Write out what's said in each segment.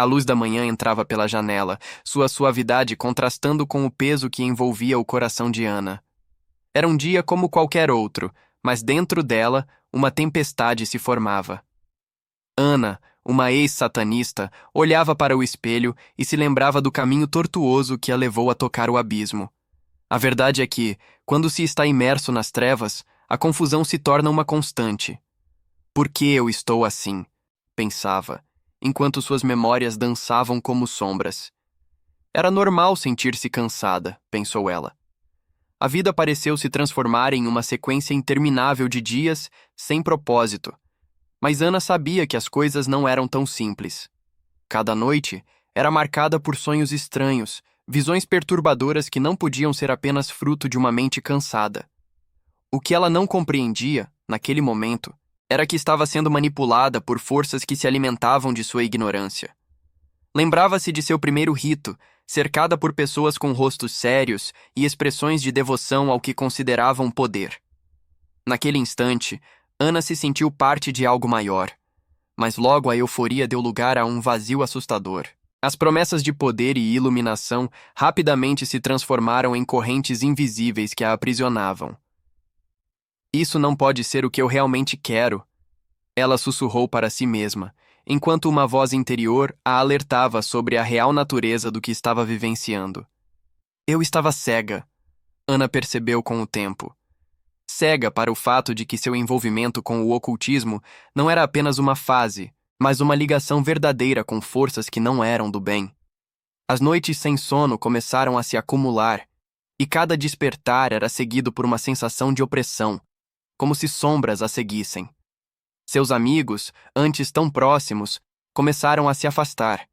A luz da manhã entrava pela janela, sua suavidade contrastando com o peso que envolvia o coração de Ana. Era um dia como qualquer outro, mas dentro dela, uma tempestade se formava. Ana, uma ex-satanista, olhava para o espelho e se lembrava do caminho tortuoso que a levou a tocar o abismo. A verdade é que, quando se está imerso nas trevas, a confusão se torna uma constante. Por que eu estou assim? Pensava, enquanto suas memórias dançavam como sombras. Era normal sentir-se cansada, pensou ela. A vida pareceu se transformar em uma sequência interminável de dias sem propósito. Mas Ana sabia que as coisas não eram tão simples. Cada noite era marcada por sonhos estranhos, visões perturbadoras que não podiam ser apenas fruto de uma mente cansada. O que ela não compreendia, naquele momento, era que estava sendo manipulada por forças que se alimentavam de sua ignorância. Lembrava-se de seu primeiro rito, cercada por pessoas com rostos sérios e expressões de devoção ao que consideravam poder. Naquele instante, Ana se sentiu parte de algo maior, mas logo a euforia deu lugar a um vazio assustador. As promessas de poder e iluminação rapidamente se transformaram em correntes invisíveis que a aprisionavam. Isso não pode ser o que eu realmente quero, ela sussurrou para si mesma, enquanto uma voz interior a alertava sobre a real natureza do que estava vivenciando. Eu estava cega, Ana percebeu com o tempo. Cega para o fato de que seu envolvimento com o ocultismo não era apenas uma fase, mas uma ligação verdadeira com forças que não eram do bem. As noites sem sono começaram a se acumular, e cada despertar era seguido por uma sensação de opressão, como se sombras a seguissem. Seus amigos, antes tão próximos, começaram a se afastar,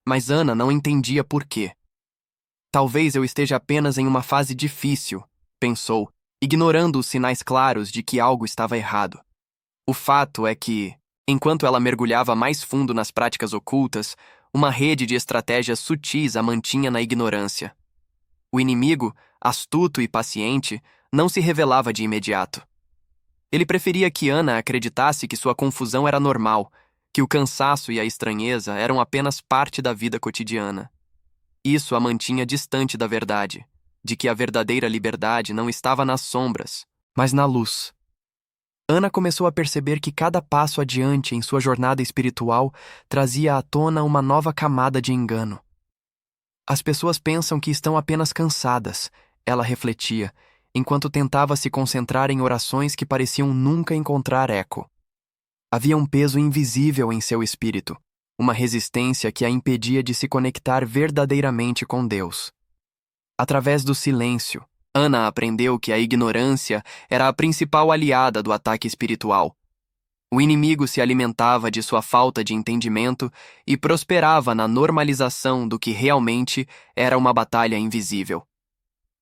mas Ana não entendia por quê. Talvez eu esteja apenas em uma fase difícil, pensou, ignorando os sinais claros de que algo estava errado. O fato é que, enquanto ela mergulhava mais fundo nas práticas ocultas, uma rede de estratégias sutis a mantinha na ignorância. O inimigo, astuto e paciente, não se revelava de imediato. Ele preferia que Ana acreditasse que sua confusão era normal, que o cansaço e a estranheza eram apenas parte da vida cotidiana. Isso a mantinha distante da verdade, de que a verdadeira liberdade não estava nas sombras, mas na luz. Ana começou a perceber que cada passo adiante em sua jornada espiritual trazia à tona uma nova camada de engano. As pessoas pensam que estão apenas cansadas, ela refletia, enquanto tentava se concentrar em orações que pareciam nunca encontrar eco. Havia um peso invisível em seu espírito, uma resistência que a impedia de se conectar verdadeiramente com Deus. Através do silêncio, Ana aprendeu que a ignorância era a principal aliada do ataque espiritual. O inimigo se alimentava de sua falta de entendimento e prosperava na normalização do que realmente era uma batalha invisível.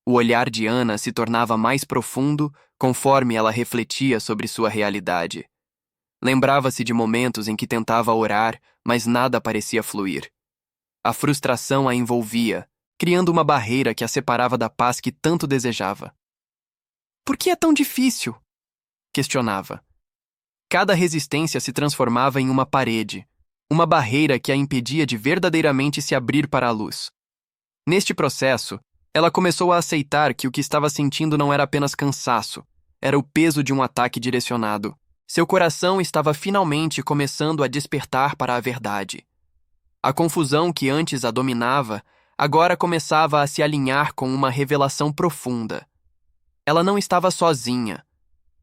O olhar de Ana se tornava mais profundo conforme ela refletia sobre sua realidade. Lembrava-se de momentos em que tentava orar, mas nada parecia fluir. A frustração a envolvia, criando uma barreira que a separava da paz que tanto desejava. Por que é tão difícil? Questionava. Cada resistência se transformava em uma parede, uma barreira que a impedia de verdadeiramente se abrir para a luz. Neste processo, ela começou a aceitar que o que estava sentindo não era apenas cansaço, era o peso de um ataque direcionado. Seu coração estava finalmente começando a despertar para a verdade. A confusão que antes a dominava, agora começava a se alinhar com uma revelação profunda. Ela não estava sozinha.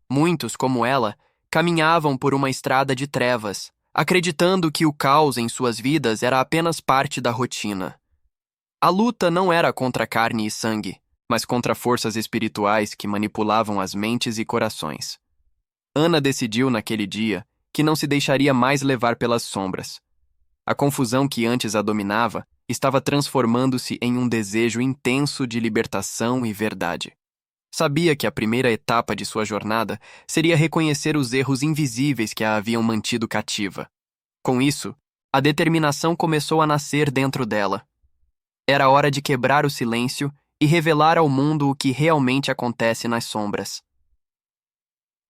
Muitos, como ela, caminhavam por uma estrada de trevas, acreditando que o caos em suas vidas era apenas parte da rotina. A luta não era contra carne e sangue, mas contra forças espirituais que manipulavam as mentes e corações. Ana decidiu naquele dia que não se deixaria mais levar pelas sombras. A confusão que antes a dominava estava transformando-se em um desejo intenso de libertação e verdade. Sabia que a primeira etapa de sua jornada seria reconhecer os erros invisíveis que a haviam mantido cativa. Com isso, a determinação começou a nascer dentro dela. Era hora de quebrar o silêncio e revelar ao mundo o que realmente acontece nas sombras.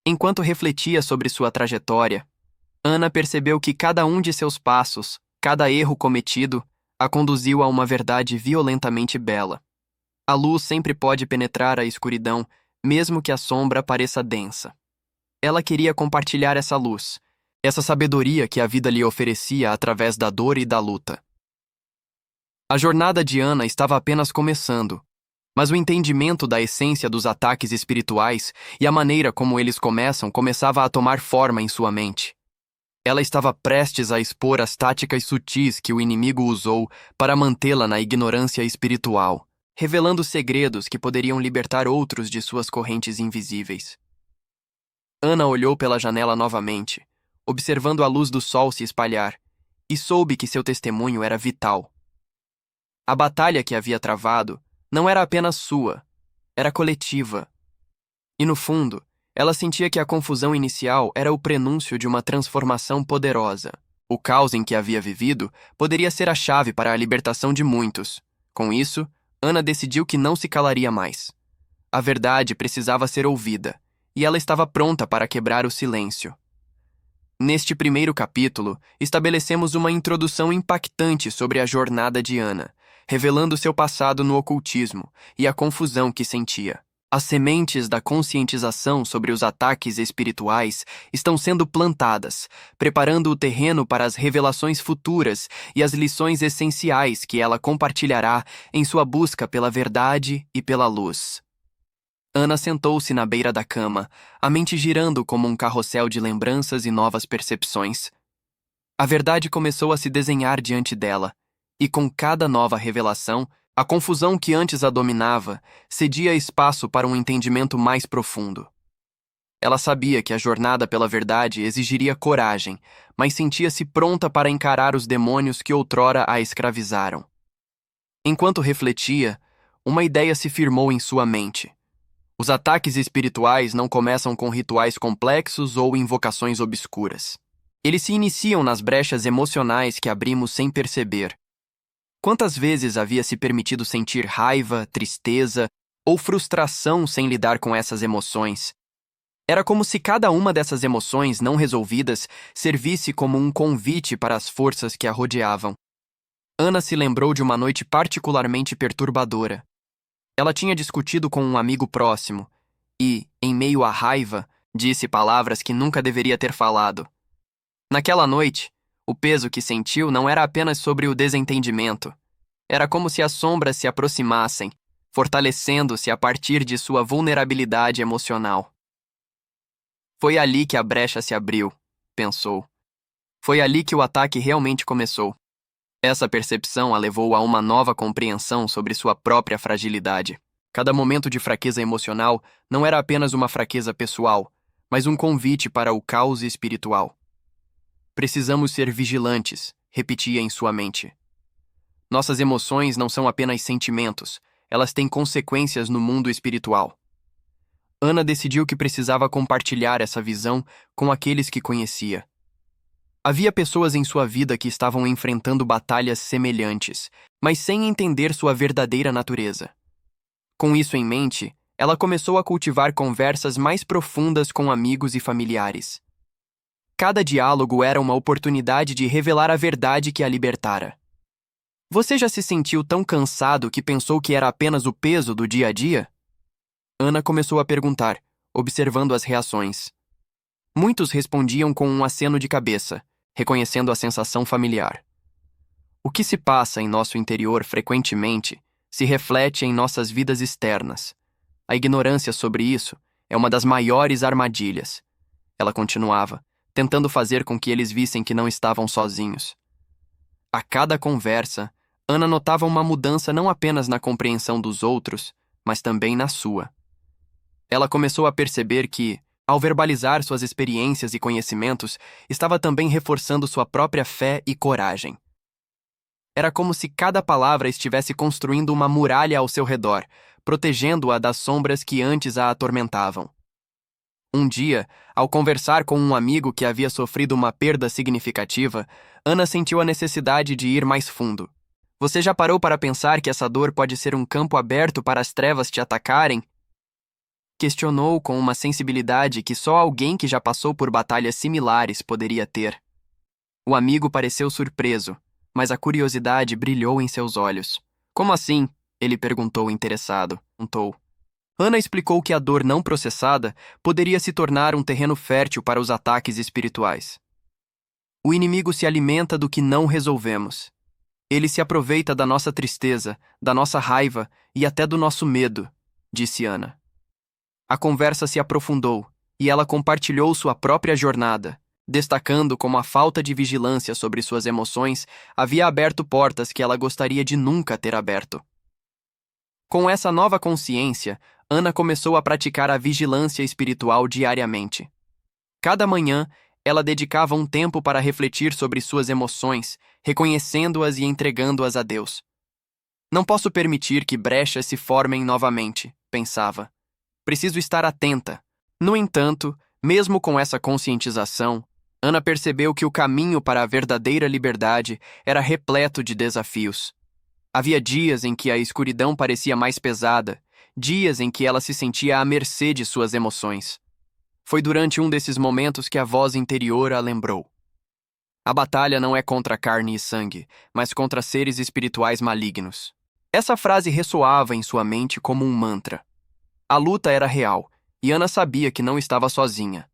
Enquanto refletia sobre sua trajetória, Ana percebeu que cada um de seus passos cada erro cometido a conduziu a uma verdade violentamente bela. A luz sempre pode penetrar a escuridão, mesmo que a sombra pareça densa. Ela queria compartilhar essa luz, essa sabedoria que a vida lhe oferecia através da dor e da luta. A jornada de Ana estava apenas começando, mas o entendimento da essência dos ataques espirituais e a maneira como eles começava a tomar forma em sua mente. Ela estava prestes a expor as táticas sutis que o inimigo usou para mantê-la na ignorância espiritual, revelando segredos que poderiam libertar outros de suas correntes invisíveis. Ana olhou pela janela novamente, observando a luz do sol se espalhar, e soube que seu testemunho era vital. A batalha que havia travado não era apenas sua, era coletiva. E no fundo, ela sentia que a confusão inicial era o prenúncio de uma transformação poderosa. O caos em que havia vivido poderia ser a chave para a libertação de muitos. Com isso, Ana decidiu que não se calaria mais. A verdade precisava ser ouvida, e ela estava pronta para quebrar o silêncio. Neste primeiro capítulo, estabelecemos uma introdução impactante sobre a jornada de Ana, revelando seu passado no ocultismo e a confusão que sentia. As sementes da conscientização sobre os ataques espirituais estão sendo plantadas, preparando o terreno para as revelações futuras e as lições essenciais que ela compartilhará em sua busca pela verdade e pela luz. Ana sentou-se na beira da cama, a mente girando como um carrossel de lembranças e novas percepções. A verdade começou a se desenhar diante dela, e com cada nova revelação, a confusão que antes a dominava cedia espaço para um entendimento mais profundo. Ela sabia que a jornada pela verdade exigiria coragem, mas sentia-se pronta para encarar os demônios que outrora a escravizaram. Enquanto refletia, uma ideia se firmou em sua mente. Os ataques espirituais não começam com rituais complexos ou invocações obscuras. Eles se iniciam nas brechas emocionais que abrimos sem perceber. Quantas vezes havia se permitido sentir raiva, tristeza ou frustração sem lidar com essas emoções? Era como se cada uma dessas emoções não resolvidas servisse como um convite para as forças que a rodeavam. Ana se lembrou de uma noite particularmente perturbadora. Ela tinha discutido com um amigo próximo e, em meio à raiva, disse palavras que nunca deveria ter falado. Naquela noite, o peso que sentiu não era apenas sobre o desentendimento. Era como se as sombras se aproximassem, fortalecendo-se a partir de sua vulnerabilidade emocional. Foi ali que a brecha se abriu, pensou. Foi ali que o ataque realmente começou. Essa percepção a levou a uma nova compreensão sobre sua própria fragilidade. Cada momento de fraqueza emocional não era apenas uma fraqueza pessoal, mas um convite para o caos espiritual. Precisamos ser vigilantes, repetia em sua mente. Nossas emoções não são apenas sentimentos, elas têm consequências no mundo espiritual. Ana decidiu que precisava compartilhar essa visão com aqueles que conhecia. Havia pessoas em sua vida que estavam enfrentando batalhas semelhantes, mas sem entender sua verdadeira natureza. Com isso em mente, ela começou a cultivar conversas mais profundas com amigos e familiares. Cada diálogo era uma oportunidade de revelar a verdade que a libertara. Você já se sentiu tão cansado que pensou que era apenas o peso do dia a dia? Ana começou a perguntar, observando as reações. Muitos respondiam com um aceno de cabeça, reconhecendo a sensação familiar. O que se passa em nosso interior frequentemente se reflete em nossas vidas externas. A ignorância sobre isso é uma das maiores armadilhas. Ela continuava, tentando fazer com que eles vissem que não estavam sozinhos. A cada conversa, Ana notava uma mudança não apenas na compreensão dos outros, mas também na sua. Ela começou a perceber que, ao verbalizar suas experiências e conhecimentos, estava também reforçando sua própria fé e coragem. Era como se cada palavra estivesse construindo uma muralha ao seu redor, protegendo-a das sombras que antes a atormentavam. Um dia, ao conversar com um amigo que havia sofrido uma perda significativa, Ana sentiu a necessidade de ir mais fundo. Você já parou para pensar que essa dor pode ser um campo aberto para as trevas te atacarem? Questionou com uma sensibilidade que só alguém que já passou por batalhas similares poderia ter. O amigo pareceu surpreso, mas a curiosidade brilhou em seus olhos. Como assim? Ele perguntou interessado. Ana explicou que a dor não processada poderia se tornar um terreno fértil para os ataques espirituais. O inimigo se alimenta do que não resolvemos. Ele se aproveita da nossa tristeza, da nossa raiva e até do nosso medo, disse Ana. A conversa se aprofundou e ela compartilhou sua própria jornada, destacando como a falta de vigilância sobre suas emoções havia aberto portas que ela gostaria de nunca ter aberto. Com essa nova consciência, Ana começou a praticar a vigilância espiritual diariamente. Cada manhã, ela dedicava um tempo para refletir sobre suas emoções, reconhecendo-as e entregando-as a Deus. Não posso permitir que brechas se formem novamente, pensava. Preciso estar atenta. No entanto, mesmo com essa conscientização, Ana percebeu que o caminho para a verdadeira liberdade era repleto de desafios. Havia dias em que a escuridão parecia mais pesada, dias em que ela se sentia à mercê de suas emoções. Foi durante um desses momentos que a voz interior a lembrou. A batalha não é contra carne e sangue, mas contra seres espirituais malignos. Essa frase ressoava em sua mente como um mantra. A luta era real, e Ana sabia que não estava sozinha.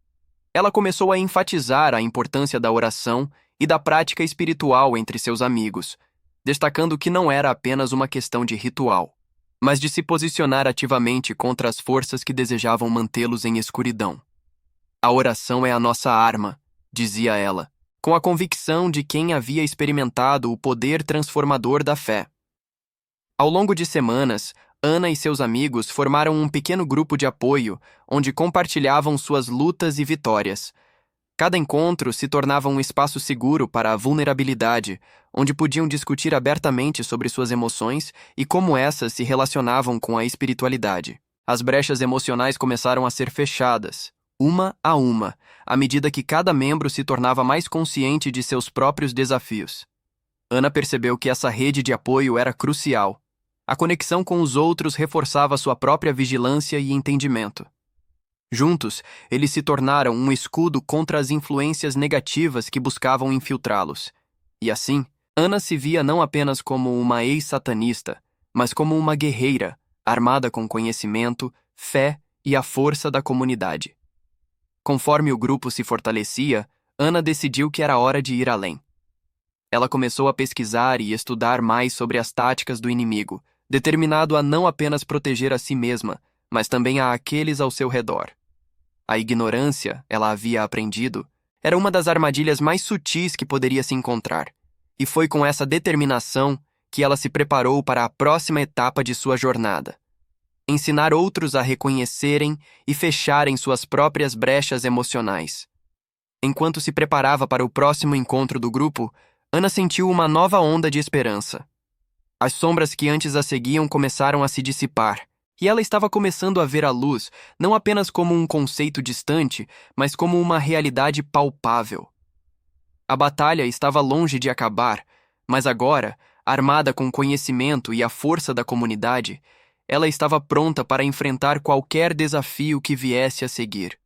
Ela começou a enfatizar a importância da oração e da prática espiritual entre seus amigos, destacando que não era apenas uma questão de ritual, mas de se posicionar ativamente contra as forças que desejavam mantê-los em escuridão. A oração é a nossa arma, dizia ela, com a convicção de quem havia experimentado o poder transformador da fé. Ao longo de semanas, Ana e seus amigos formaram um pequeno grupo de apoio, onde compartilhavam suas lutas e vitórias. Cada encontro se tornava um espaço seguro para a vulnerabilidade, onde podiam discutir abertamente sobre suas emoções e como essas se relacionavam com a espiritualidade. As brechas emocionais começaram a ser fechadas, uma a uma, à medida que cada membro se tornava mais consciente de seus próprios desafios. Ana percebeu que essa rede de apoio era crucial. A conexão com os outros reforçava sua própria vigilância e entendimento. Juntos, eles se tornaram um escudo contra as influências negativas que buscavam infiltrá-los. E assim, Ana se via não apenas como uma ex-satanista, mas como uma guerreira, armada com conhecimento, fé e a força da comunidade. Conforme o grupo se fortalecia, Ana decidiu que era hora de ir além. Ela começou a pesquisar e estudar mais sobre as táticas do inimigo, determinado a não apenas proteger a si mesma, mas também a aqueles ao seu redor. A ignorância, ela havia aprendido, era uma das armadilhas mais sutis que poderia se encontrar, e foi com essa determinação que ela se preparou para a próxima etapa de sua jornada. Ensinar outros a reconhecerem e fecharem suas próprias brechas emocionais. Enquanto se preparava para o próximo encontro do grupo, Ana sentiu uma nova onda de esperança. As sombras que antes a seguiam começaram a se dissipar, e ela estava começando a ver a luz não apenas como um conceito distante, mas como uma realidade palpável. A batalha estava longe de acabar, mas agora, armada com conhecimento e a força da comunidade, ela estava pronta para enfrentar qualquer desafio que viesse a seguir.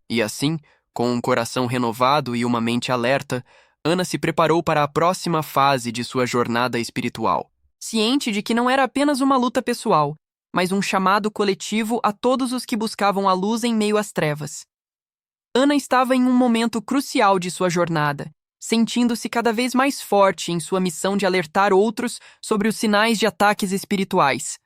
E assim, com um coração renovado e uma mente alerta, Ana se preparou para a próxima fase de sua jornada espiritual. Ciente de que não era apenas uma luta pessoal, mas um chamado coletivo a todos os que buscavam a luz em meio às trevas. Ana estava em um momento crucial de sua jornada, sentindo-se cada vez mais forte em sua missão de alertar outros sobre os sinais de ataques espirituais.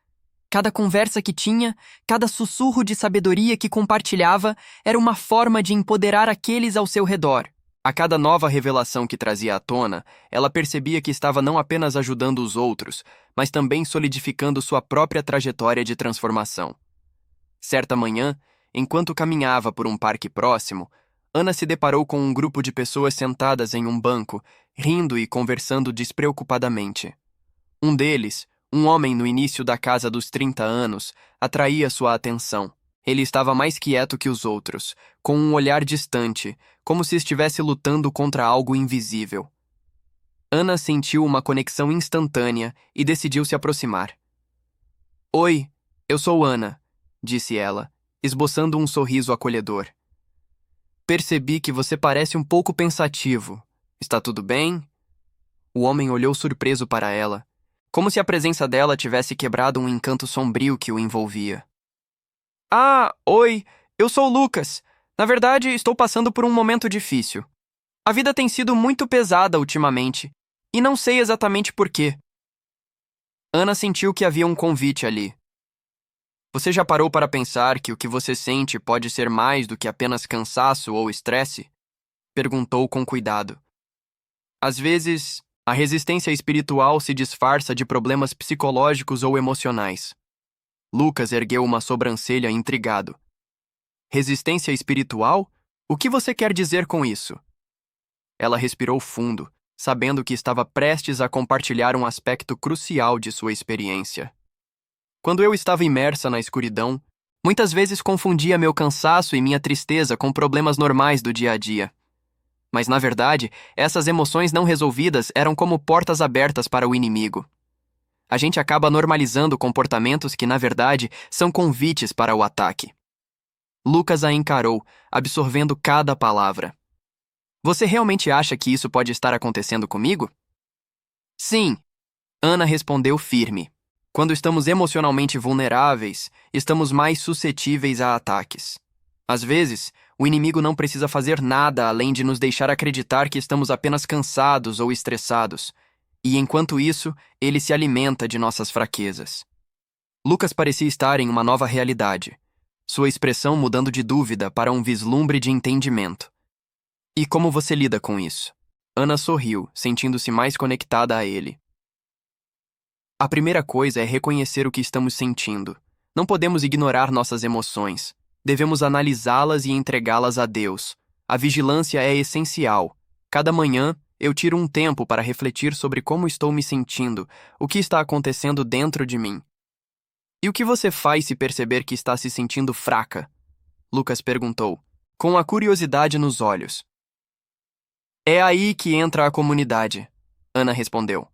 Cada conversa que tinha, cada sussurro de sabedoria que compartilhava, era uma forma de empoderar aqueles ao seu redor. A cada nova revelação que trazia à tona, ela percebia que estava não apenas ajudando os outros, mas também solidificando sua própria trajetória de transformação. Certa manhã, enquanto caminhava por um parque próximo, Ana se deparou com um grupo de pessoas sentadas em um banco, rindo e conversando despreocupadamente. Um deles, um homem no início da casa dos 30 anos, atraía sua atenção. Ele estava mais quieto que os outros, com um olhar distante, como se estivesse lutando contra algo invisível. Ana sentiu uma conexão instantânea e decidiu se aproximar. "Oi, eu sou Ana", disse ela, esboçando um sorriso acolhedor. "Percebi que você parece um pouco pensativo. Está tudo bem?" O homem olhou surpreso para ela, como se a presença dela tivesse quebrado um encanto sombrio que o envolvia. Ah, oi, eu sou o Lucas. Na verdade, estou passando por um momento difícil. A vida tem sido muito pesada ultimamente, e não sei exatamente por quê. Ana sentiu que havia um convite ali. Você já parou para pensar que o que você sente pode ser mais do que apenas cansaço ou estresse? Perguntou com cuidado. Às vezes, a resistência espiritual se disfarça de problemas psicológicos ou emocionais. Lucas ergueu uma sobrancelha intrigado. Resistência espiritual? O que você quer dizer com isso? Ela respirou fundo, sabendo que estava prestes a compartilhar um aspecto crucial de sua experiência. Quando eu estava imersa na escuridão, muitas vezes confundia meu cansaço e minha tristeza com problemas normais do dia a dia. Mas, na verdade, essas emoções não resolvidas eram como portas abertas para o inimigo. A gente acaba normalizando comportamentos que, na verdade, são convites para o ataque. Lucas a encarou, absorvendo cada palavra. Você realmente acha que isso pode estar acontecendo comigo? Sim, Ana respondeu firme. Quando estamos emocionalmente vulneráveis, estamos mais suscetíveis a ataques. Às vezes, o inimigo não precisa fazer nada além de nos deixar acreditar que estamos apenas cansados ou estressados, e enquanto isso, ele se alimenta de nossas fraquezas. Lucas parecia estar em uma nova realidade, sua expressão mudando de dúvida para um vislumbre de entendimento. E como você lida com isso? Ana sorriu, sentindo-se mais conectada a ele. A primeira coisa é reconhecer o que estamos sentindo. Não podemos ignorar nossas emoções. Devemos analisá-las e entregá-las a Deus. A vigilância é essencial. Cada manhã, eu tiro um tempo para refletir sobre como estou me sentindo, o que está acontecendo dentro de mim. E o que você faz se perceber que está se sentindo fraca? Lucas perguntou, com a curiosidade nos olhos. É aí que entra a comunidade, Ana respondeu.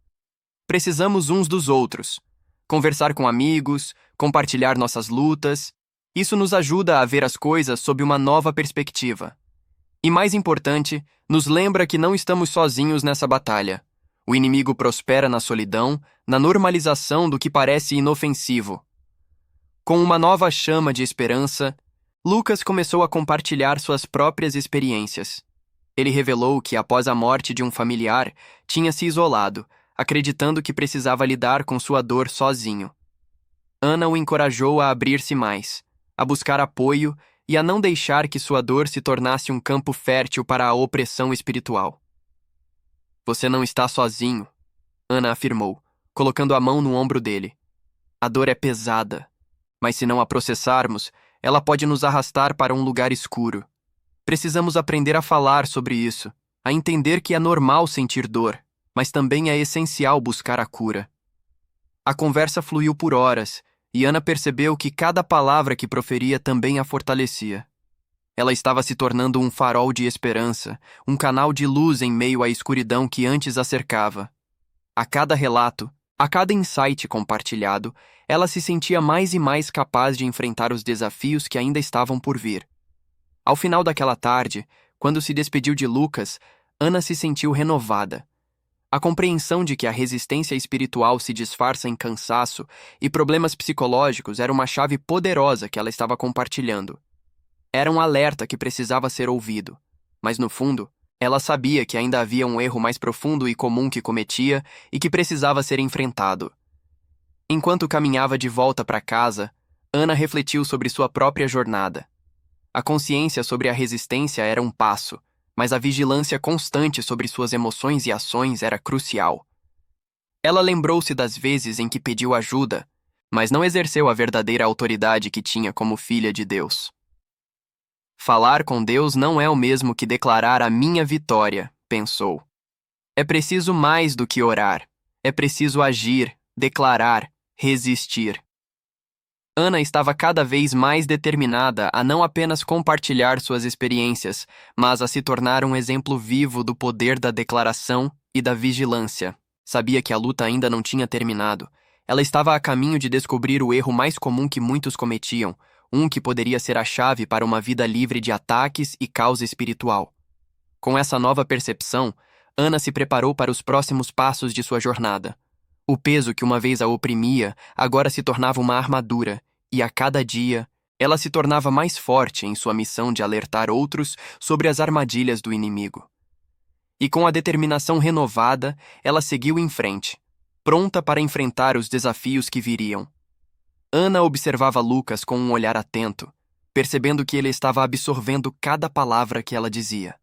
Precisamos uns dos outros. Conversar com amigos, compartilhar nossas lutas. Isso nos ajuda a ver as coisas sob uma nova perspectiva. E mais importante, nos lembra que não estamos sozinhos nessa batalha. O inimigo prospera na solidão, na normalização do que parece inofensivo. Com uma nova chama de esperança, Lucas começou a compartilhar suas próprias experiências. Ele revelou que, após a morte de um familiar, tinha se isolado, acreditando que precisava lidar com sua dor sozinho. Ana o encorajou a abrir-se mais, a buscar apoio e a não deixar que sua dor se tornasse um campo fértil para a opressão espiritual. Você não está sozinho, Ana afirmou, colocando a mão no ombro dele. A dor é pesada, mas se não a processarmos, ela pode nos arrastar para um lugar escuro. Precisamos aprender a falar sobre isso, a entender que é normal sentir dor, mas também é essencial buscar a cura. A conversa fluiu por horas, e Ana percebeu que cada palavra que proferia também a fortalecia. Ela estava se tornando um farol de esperança, um canal de luz em meio à escuridão que antes a cercava. A cada relato, a cada insight compartilhado, ela se sentia mais e mais capaz de enfrentar os desafios que ainda estavam por vir. Ao final daquela tarde, quando se despediu de Lucas, Ana se sentiu renovada. A compreensão de que a resistência espiritual se disfarça em cansaço e problemas psicológicos era uma chave poderosa que ela estava compartilhando. Era um alerta que precisava ser ouvido, mas no fundo, ela sabia que ainda havia um erro mais profundo e comum que cometia e que precisava ser enfrentado. Enquanto caminhava de volta para casa, Ana refletiu sobre sua própria jornada. A consciência sobre a resistência era um passo, mas a vigilância constante sobre suas emoções e ações era crucial. Ela lembrou-se das vezes em que pediu ajuda, mas não exerceu a verdadeira autoridade que tinha como filha de Deus. Falar com Deus não é o mesmo que declarar a minha vitória, pensou. É preciso mais do que orar. É preciso agir, declarar, resistir. Ana estava cada vez mais determinada a não apenas compartilhar suas experiências, mas a se tornar um exemplo vivo do poder da declaração e da vigilância. Sabia que a luta ainda não tinha terminado. Ela estava a caminho de descobrir o erro mais comum que muitos cometiam, um que poderia ser a chave para uma vida livre de ataques e caos espiritual. Com essa nova percepção, Ana se preparou para os próximos passos de sua jornada. O peso que uma vez a oprimia agora se tornava uma armadura, e a cada dia ela se tornava mais forte em sua missão de alertar outros sobre as armadilhas do inimigo. E com a determinação renovada, ela seguiu em frente, pronta para enfrentar os desafios que viriam. Ana observava Lucas com um olhar atento, percebendo que ele estava absorvendo cada palavra que ela dizia.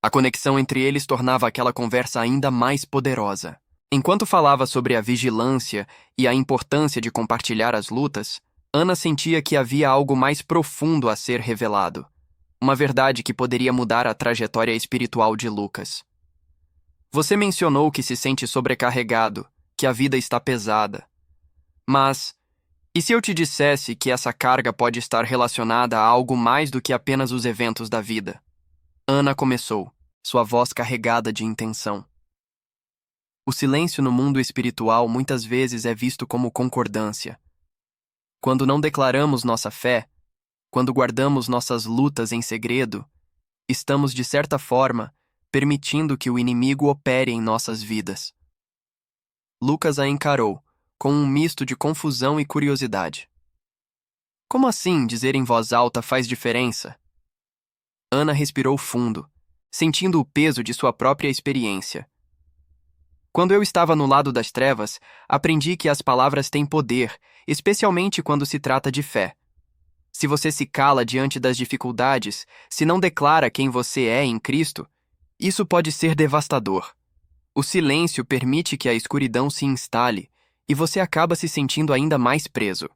A conexão entre eles tornava aquela conversa ainda mais poderosa. Enquanto falava sobre a vigilância e a importância de compartilhar as lutas, Ana sentia que havia algo mais profundo a ser revelado. Uma verdade que poderia mudar a trajetória espiritual de Lucas. Você mencionou que se sente sobrecarregado, que a vida está pesada. Mas, e se eu te dissesse que essa carga pode estar relacionada a algo mais do que apenas os eventos da vida? Ana começou, sua voz carregada de intenção. O silêncio no mundo espiritual muitas vezes é visto como concordância. Quando não declaramos nossa fé, quando guardamos nossas lutas em segredo, estamos, de certa forma, permitindo que o inimigo opere em nossas vidas. Lucas a encarou, com um misto de confusão e curiosidade. Como assim dizer em voz alta faz diferença? Ana respirou fundo, sentindo o peso de sua própria experiência. Quando eu estava no lado das trevas, aprendi que as palavras têm poder, especialmente quando se trata de fé. Se você se cala diante das dificuldades, se não declara quem você é em Cristo, isso pode ser devastador. O silêncio permite que a escuridão se instale e você acaba se sentindo ainda mais preso.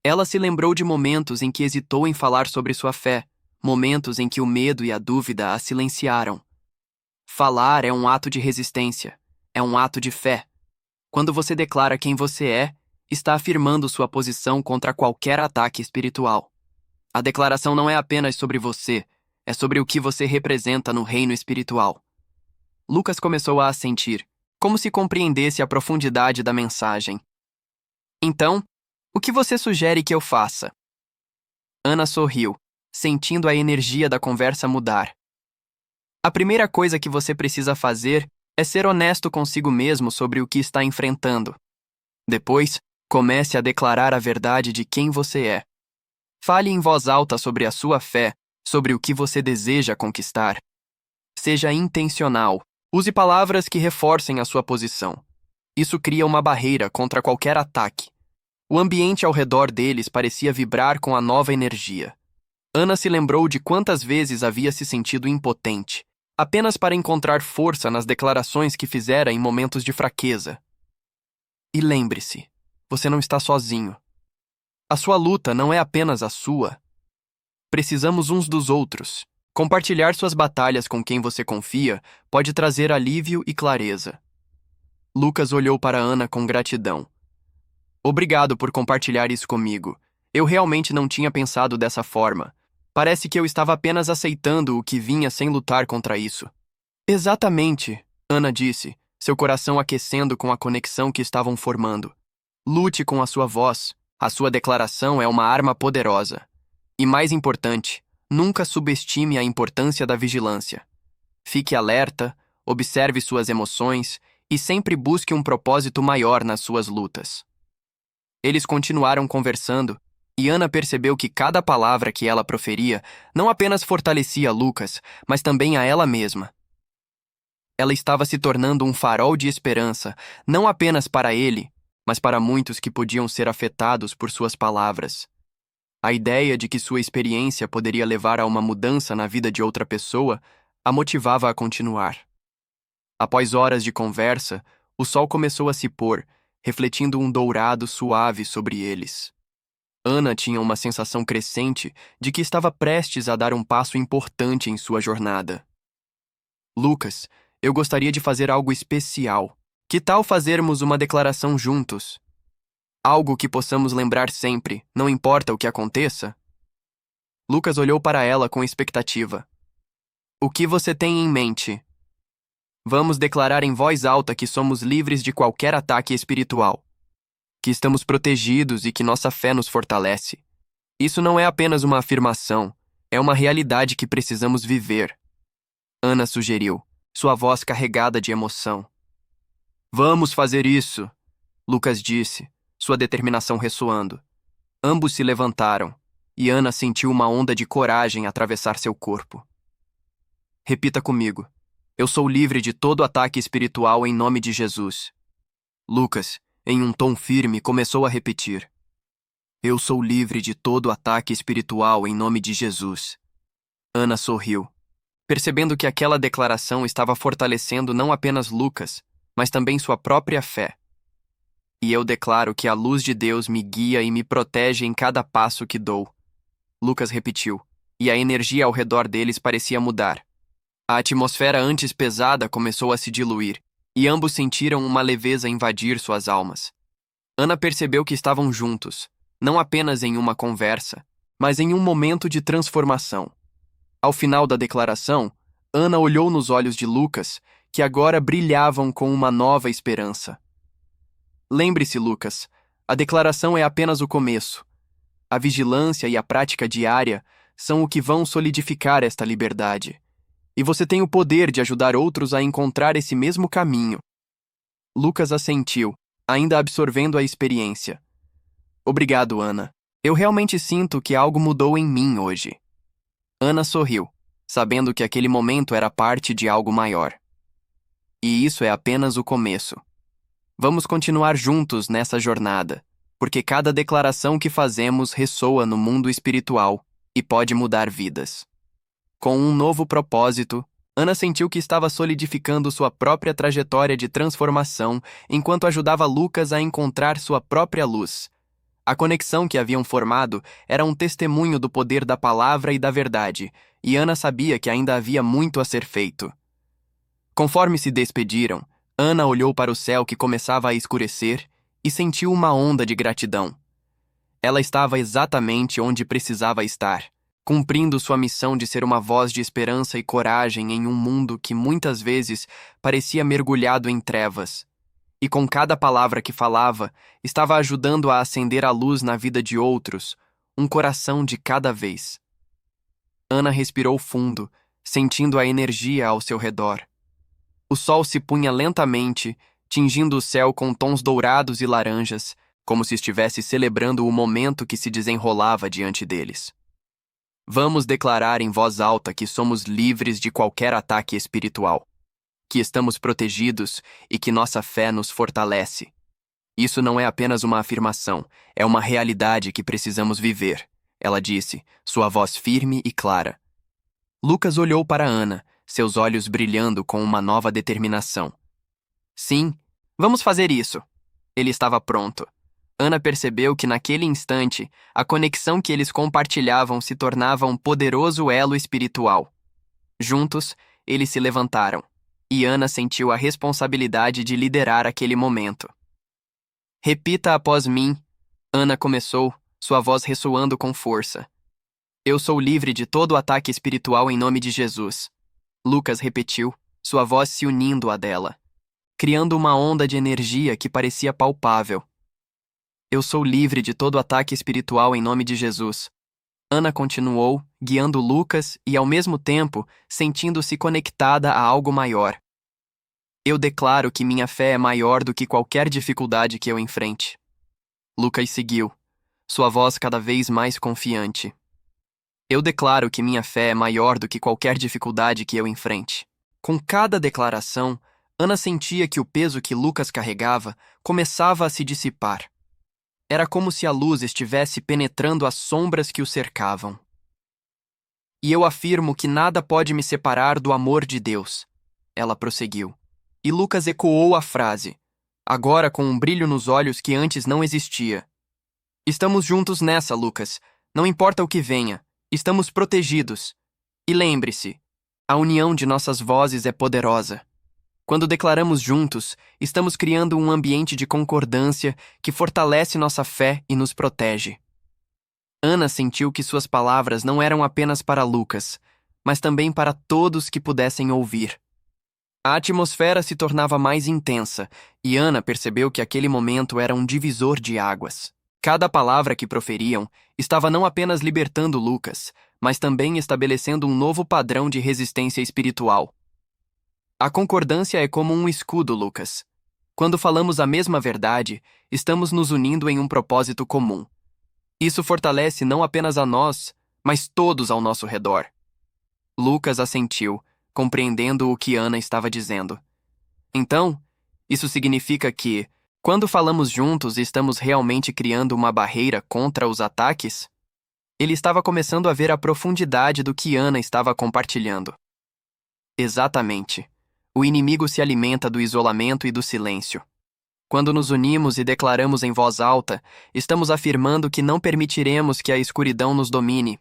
Ela se lembrou de momentos em que hesitou em falar sobre sua fé, momentos em que o medo e a dúvida a silenciaram. Falar é um ato de resistência, é um ato de fé. Quando você declara quem você é, está afirmando sua posição contra qualquer ataque espiritual. A declaração não é apenas sobre você, é sobre o que você representa no reino espiritual. Lucas começou a assentir, como se compreendesse a profundidade da mensagem. Então, o que você sugere que eu faça? Ana sorriu, sentindo a energia da conversa mudar. A primeira coisa que você precisa fazer é ser honesto consigo mesmo sobre o que está enfrentando. Depois, comece a declarar a verdade de quem você é. Fale em voz alta sobre a sua fé, sobre o que você deseja conquistar. Seja intencional. Use palavras que reforcem a sua posição. Isso cria uma barreira contra qualquer ataque. O ambiente ao redor deles parecia vibrar com a nova energia. Ana se lembrou de quantas vezes havia se sentido impotente, apenas para encontrar força nas declarações que fizera em momentos de fraqueza. E lembre-se, você não está sozinho. A sua luta não é apenas a sua. Precisamos uns dos outros. Compartilhar suas batalhas com quem você confia pode trazer alívio e clareza. Lucas olhou para Ana com gratidão. Obrigado por compartilhar isso comigo. Eu realmente não tinha pensado dessa forma. Parece que eu estava apenas aceitando o que vinha sem lutar contra isso. Exatamente, Ana disse, seu coração aquecendo com a conexão que estavam formando. Lute com a sua voz. A sua declaração é uma arma poderosa. E mais importante, nunca subestime a importância da vigilância. Fique alerta, observe suas emoções e sempre busque um propósito maior nas suas lutas. Eles continuaram conversando, e Ana percebeu que cada palavra que ela proferia não apenas fortalecia Lucas, mas também a ela mesma. Ela estava se tornando um farol de esperança, não apenas para ele, mas para muitos que podiam ser afetados por suas palavras. A ideia de que sua experiência poderia levar a uma mudança na vida de outra pessoa a motivava a continuar. Após horas de conversa, o sol começou a se pôr, refletindo um dourado suave sobre eles. Ana tinha uma sensação crescente de que estava prestes a dar um passo importante em sua jornada. Lucas, eu gostaria de fazer algo especial. Que tal fazermos uma declaração juntos? Algo que possamos lembrar sempre, não importa o que aconteça? Lucas olhou para ela com expectativa. O que você tem em mente? Vamos declarar em voz alta que somos livres de qualquer ataque espiritual. Que estamos protegidos e que nossa fé nos fortalece. Isso não é apenas uma afirmação, é uma realidade que precisamos viver. Ana sugeriu. sua voz carregada de emoção. Vamos fazer isso, Lucas disse, sua determinação ressoando. Ambos se levantaram, e Ana sentiu uma onda de coragem atravessar seu corpo. Repita comigo. Eu sou livre de todo ataque espiritual em nome de Jesus. Lucas, em um tom firme, começou a repetir. Eu sou livre de todo ataque espiritual em nome de Jesus. Ana sorriu, percebendo que aquela declaração estava fortalecendo não apenas Lucas, mas também sua própria fé. E eu declaro que a luz de Deus me guia e me protege em cada passo que dou. Lucas repetiu, e a energia ao redor deles parecia mudar. A atmosfera antes pesada começou a se diluir, e ambos sentiram uma leveza invadir suas almas. Ana percebeu que estavam juntos, não apenas em uma conversa, mas em um momento de transformação. Ao final da declaração, Ana olhou nos olhos de Lucas, que agora brilhavam com uma nova esperança. Lembre-se, Lucas, a declaração é apenas o começo. A vigilância e a prática diária são o que vão solidificar esta liberdade. E você tem o poder de ajudar outros a encontrar esse mesmo caminho. Lucas assentiu, ainda absorvendo a experiência. Obrigado, Ana. Eu realmente sinto que algo mudou em mim hoje. Ana sorriu, sabendo que aquele momento era parte de algo maior. E isso é apenas o começo. Vamos continuar juntos nessa jornada, porque cada declaração que fazemos ressoa no mundo espiritual e pode mudar vidas. Com um novo propósito, Ana sentiu que estava solidificando sua própria trajetória de transformação enquanto ajudava Lucas a encontrar sua própria luz. A conexão que haviam formado era um testemunho do poder da palavra e da verdade, e Ana sabia que ainda havia muito a ser feito. Conforme se despediram, Ana olhou para o céu que começava a escurecer e sentiu uma onda de gratidão. Ela estava exatamente onde precisava estar, cumprindo sua missão de ser uma voz de esperança e coragem em um mundo que muitas vezes parecia mergulhado em trevas. E com cada palavra que falava, estava ajudando a acender a luz na vida de outros, um coração de cada vez. Ana respirou fundo, sentindo a energia ao seu redor. O sol se punha lentamente, tingindo o céu com tons dourados e laranjas, como se estivesse celebrando o momento que se desenrolava diante deles. Vamos declarar em voz alta que somos livres de qualquer ataque espiritual, que estamos protegidos e que nossa fé nos fortalece. Isso não é apenas uma afirmação, é uma realidade que precisamos viver, ela disse, sua voz firme e clara. Lucas olhou para Ana, seus olhos brilhando com uma nova determinação. Sim, vamos fazer isso. Ele estava pronto. Ana percebeu que naquele instante, a conexão que eles compartilhavam se tornava um poderoso elo espiritual. Juntos, eles se levantaram, e Ana sentiu a responsabilidade de liderar aquele momento. Repita após mim, Ana começou, sua voz ressoando com força. Eu sou livre de todo ataque espiritual em nome de Jesus. Lucas repetiu, sua voz se unindo à dela, criando uma onda de energia que parecia palpável. Eu sou livre de todo ataque espiritual em nome de Jesus. Ana continuou, guiando Lucas e, ao mesmo tempo, sentindo-se conectada a algo maior. Eu declaro que minha fé é maior do que qualquer dificuldade que eu enfrente. Lucas seguiu, sua voz cada vez mais confiante. Eu declaro que minha fé é maior do que qualquer dificuldade que eu enfrente. Com cada declaração, Ana sentia que o peso que Lucas carregava começava a se dissipar. Era como se a luz estivesse penetrando as sombras que o cercavam. E eu afirmo que nada pode me separar do amor de Deus, ela prosseguiu. E Lucas ecoou a frase, agora com um brilho nos olhos que antes não existia. Estamos juntos nessa, Lucas. Não importa o que venha, estamos protegidos. E lembre-se, a união de nossas vozes é poderosa. Quando declaramos juntos, estamos criando um ambiente de concordância que fortalece nossa fé e nos protege. Ana sentiu que suas palavras não eram apenas para Lucas, mas também para todos que pudessem ouvir. A atmosfera se tornava mais intensa, e Ana percebeu que aquele momento era um divisor de águas. Cada palavra que proferiam estava não apenas libertando Lucas, mas também estabelecendo um novo padrão de resistência espiritual. A concordância é como um escudo, Lucas. Quando falamos a mesma verdade, estamos nos unindo em um propósito comum. Isso fortalece não apenas a nós, mas todos ao nosso redor. Lucas assentiu, compreendendo o que Ana estava dizendo. Então, isso significa que, quando falamos juntos, estamos realmente criando uma barreira contra os ataques? Ele estava começando a ver a profundidade do que Ana estava compartilhando. Exatamente. O inimigo se alimenta do isolamento e do silêncio. Quando nos unimos e declaramos em voz alta, estamos afirmando que não permitiremos que a escuridão nos domine.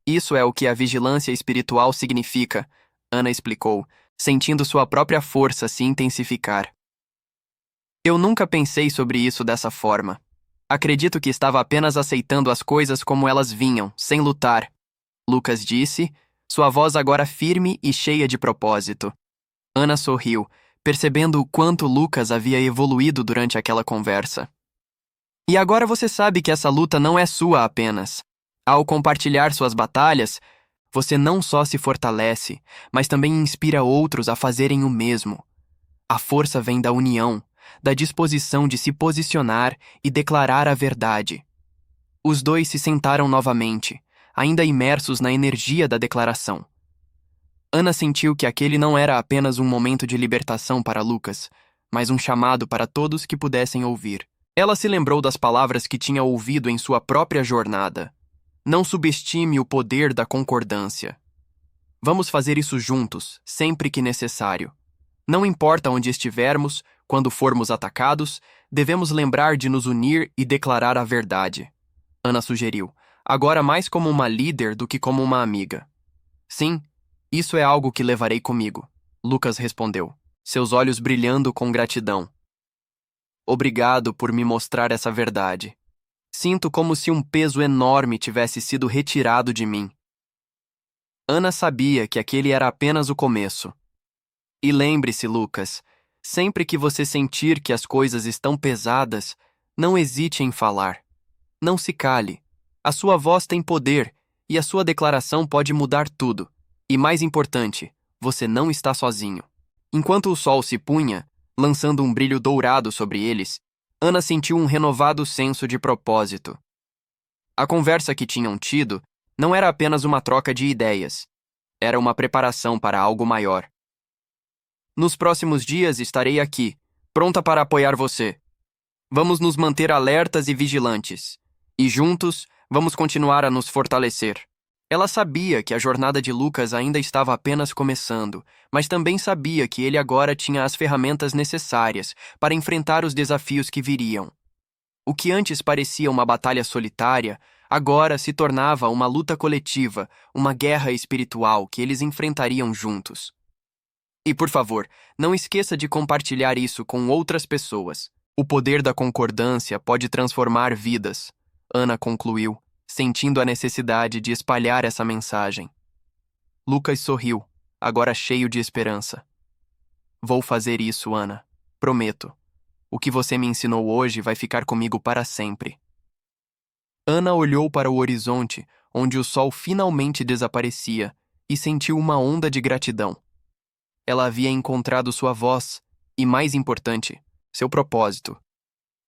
Isso é o que a vigilância espiritual significa, Ana explicou, sentindo sua própria força se intensificar. Eu nunca pensei sobre isso dessa forma. Acredito que estava apenas aceitando as coisas como elas vinham, sem lutar. Lucas disse, sua voz agora firme e cheia de propósito. Ana sorriu, percebendo o quanto Lucas havia evoluído durante aquela conversa. E agora você sabe que essa luta não é sua apenas. Ao compartilhar suas batalhas, você não só se fortalece, mas também inspira outros a fazerem o mesmo. A força vem da união, da disposição de se posicionar e declarar a verdade. Os dois se sentaram novamente, ainda imersos na energia da declaração. Ana sentiu que aquele não era apenas um momento de libertação para Lucas, mas um chamado para todos que pudessem ouvir. Ela se lembrou das palavras que tinha ouvido em sua própria jornada. Não subestime o poder da concordância. Vamos fazer isso juntos, sempre que necessário. Não importa onde estivermos, quando formos atacados, devemos lembrar de nos unir e declarar a verdade. Ana sugeriu, agora mais como uma líder do que como uma amiga. Sim, isso é algo que levarei comigo, Lucas respondeu, seus olhos brilhando com gratidão. Obrigado por me mostrar essa verdade. Sinto como se um peso enorme tivesse sido retirado de mim. Ana sabia que aquele era apenas o começo. E lembre-se, Lucas, sempre que você sentir que as coisas estão pesadas, não hesite em falar. Não se cale. A sua voz tem poder e a sua declaração pode mudar tudo. E mais importante, você não está sozinho. Enquanto o sol se punha, lançando um brilho dourado sobre eles, Ana sentiu um renovado senso de propósito. A conversa que tinham tido não era apenas uma troca de ideias. Era uma preparação para algo maior. Nos próximos dias estarei aqui, pronta para apoiar você. Vamos nos manter alertas e vigilantes. E juntos, vamos continuar a nos fortalecer. Ela sabia que a jornada de Lucas ainda estava apenas começando, mas também sabia que ele agora tinha as ferramentas necessárias para enfrentar os desafios que viriam. O que antes parecia uma batalha solitária, agora se tornava uma luta coletiva, uma guerra espiritual que eles enfrentariam juntos. E, por favor, não esqueça de compartilhar isso com outras pessoas. O poder da concordância pode transformar vidas, Ana concluiu, sentindo a necessidade de espalhar essa mensagem. Lucas sorriu, agora cheio de esperança. Vou fazer isso, Ana. Prometo. O que você me ensinou hoje vai ficar comigo para sempre. Ana olhou para o horizonte, onde o sol finalmente desaparecia, e sentiu uma onda de gratidão. Ela havia encontrado sua voz e, mais importante, seu propósito.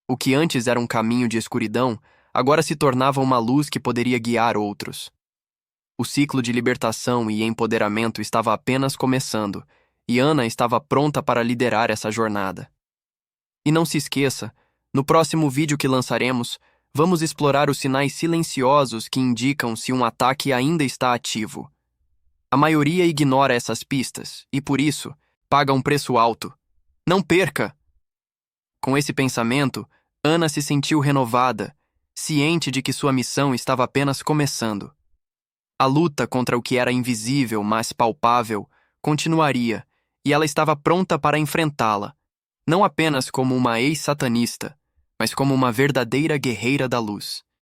O que antes era um caminho de escuridão, agora se tornava uma luz que poderia guiar outros. O ciclo de libertação e empoderamento estava apenas começando, e Ana estava pronta para liderar essa jornada. E não se esqueça, no próximo vídeo que lançaremos, vamos explorar os sinais silenciosos que indicam se um ataque ainda está ativo. A maioria ignora essas pistas e, por isso, paga um preço alto. Não perca! Com esse pensamento, Ana se sentiu renovada, ciente de que sua missão estava apenas começando. A luta contra o que era invisível, mas palpável, continuaria, e ela estava pronta para enfrentá-la, não apenas como uma ex-satanista, mas como uma verdadeira guerreira da luz.